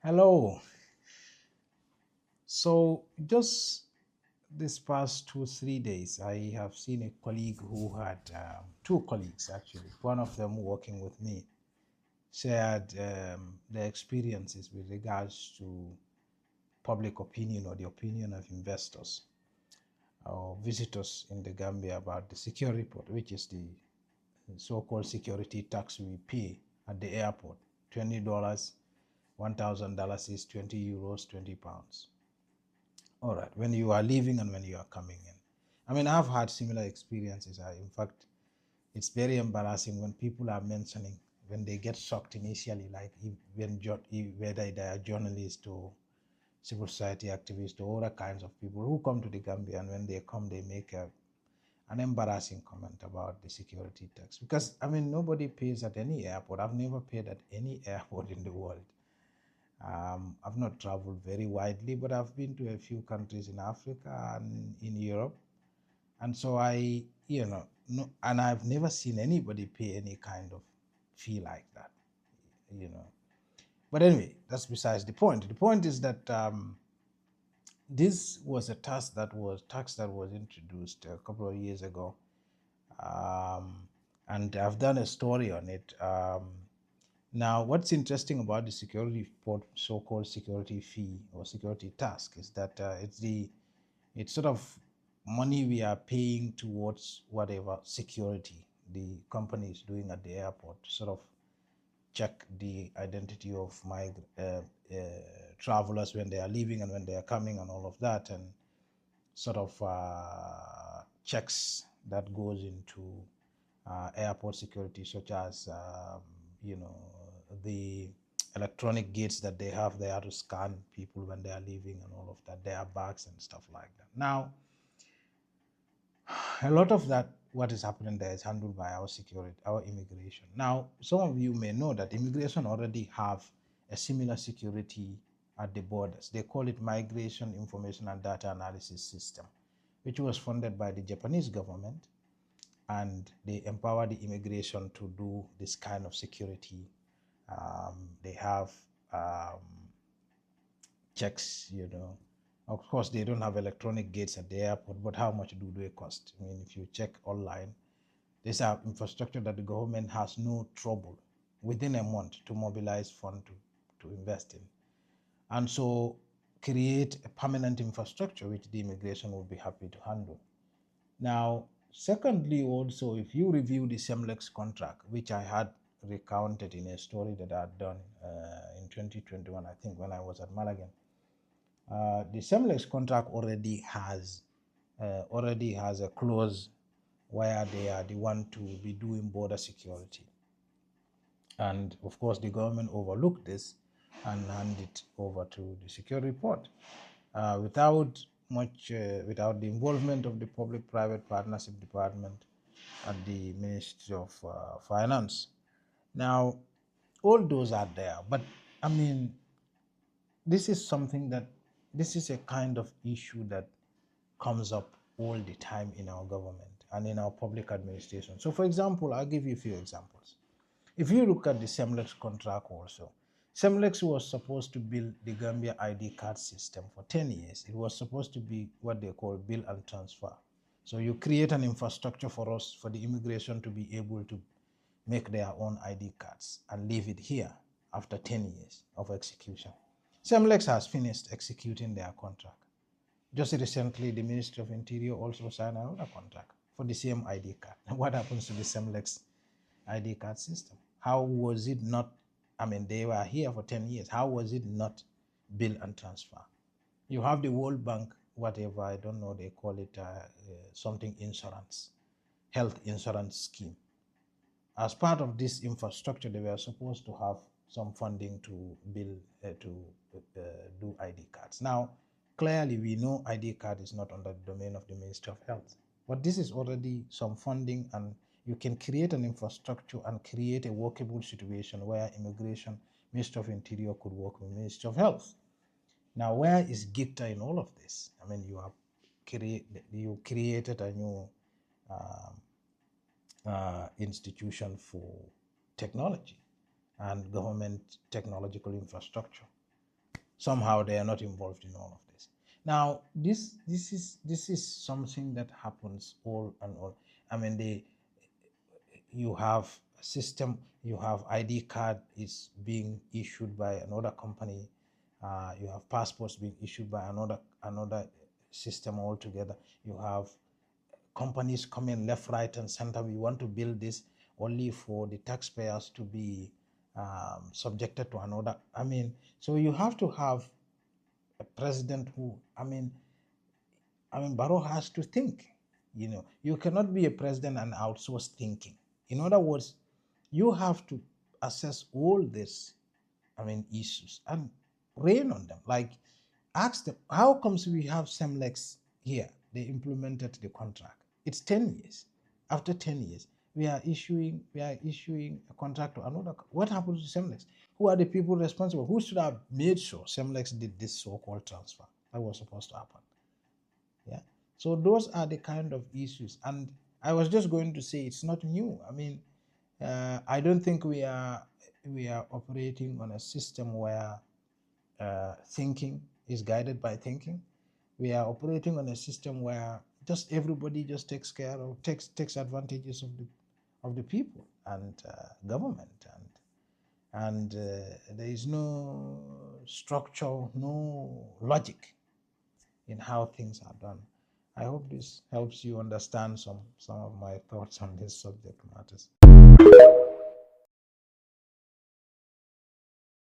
Hello. So just this past 2, 3 days, I have seen a colleague who had two colleagues actually. One of them working with me shared their experiences with regards to public opinion or the opinion of investors or visitors in the Gambia about the security report, which is the so-called security tax we pay at the airport. $20, $1,000 is 20 euros, 20 pounds. All right, when you are leaving and when you are coming in. I mean, I've had similar experiences. In fact, it's very embarrassing when people are mentioning, when they get shocked initially, like whether they are journalists or civil society activists or other kinds of people who come to the Gambia, and when they come, they make an embarrassing comment about the security tax. Because, I mean, nobody pays at any airport. I've never paid at any airport in the world. I've not traveled very widely, but I've been to a few countries in Africa and in Europe. And so no, and I've never seen anybody pay any kind of fee like that, you know. But anyway, that's besides the point. The point is that this was a tax that was introduced a couple of years ago, um, and I've done a story on it. Now, what's interesting about the security report, so-called security fee or security task, is that it's sort of money we are paying towards whatever security the company is doing at the airport to sort of check the identity of my travelers when they are leaving and when they are coming and all of that, and sort of checks that goes into airport security, such as you know the electronic gates that they have there to scan people when they are leaving and all of that, their bags and stuff like that. Now, a lot of that, what is happening there, is handled by our security, our immigration. Now, some of you may know that immigration already have a similar security at the borders. They call it Migration Information and Data Analysis System, which was funded by the Japanese government, and they empower the immigration to do this kind of security. They have checks, Of course, they don't have electronic gates at the airport, but how much do they cost? I mean, if you check online, these are infrastructure that the government has no trouble within a month to mobilize fund to invest in. And so create a permanent infrastructure which the immigration will be happy to handle. Now, secondly, also, if you review the SEMLEX contract, which I had recounted in a story that I had done in 2021, I think, when I was at Malagan, the SEMLEX contract already has a clause where they are the one to be doing border security. And of course, the government overlooked this and handed it over to the security report without without the involvement of the public-private partnership department at the Ministry of Finance. Now, all those are there, but I mean, this is a kind of issue that comes up all the time in our government and in our public administration. So, for example, I'll give you a few examples. If you look at the SEMLEX contract also, SEMLEX was supposed to build the Gambia ID card system for 10 years. It was supposed to be what they call bill and transfer. So you create an infrastructure for us, for the immigration to be able to make their own ID cards and leave it here after 10 years of execution. SEMLEX has finished executing their contract. Just recently, the Ministry of Interior also signed another contract for the same ID card. What happens to the SEMLEX ID card system? How was it not, I mean, they were here for 10 years. How was it not bill and transfer? You have the World Bank, whatever, I don't know, they call it something insurance, health insurance scheme. As part of this infrastructure, they were supposed to have some funding to build, do ID cards. Now, clearly, we know ID card is not under the domain of the Ministry of Health, but this is already some funding, and you can create an infrastructure and create a workable situation where immigration, Ministry of Interior could work with Ministry of Health. Now, where is GICTA in all of this? I mean, you created a new institution for technology and government technological infrastructure. Somehow they are not involved in all of this. Now, this is something that happens all and all. I mean, you have a system, you have ID card is being issued by another company, you have passports being issued by another system altogether. You have companies coming left, right, and center. We want to build this only for the taxpayers to be subjected to another. I mean, so you have to have a president who, Barrow has to think. You cannot be a president and outsource thinking. In other words, you have to assess all this, issues and rain on them. Like, ask them, how comes we have Semlex here? They implemented the contract. It's 10 years. After 10 years, we are issuing a contract to another. What happens to Semlex? Who are the people responsible? Who should have made sure Semlex did this so-called transfer that was supposed to happen? Yeah. So those are the kind of issues. And I was just going to say it's not new. I don't think we are operating on a system where thinking is guided by thinking. We are operating on a system where just everybody just takes advantages of the people and government, and there is no structure, no logic in how things are done. I hope this helps you understand some of my thoughts on this subject matters.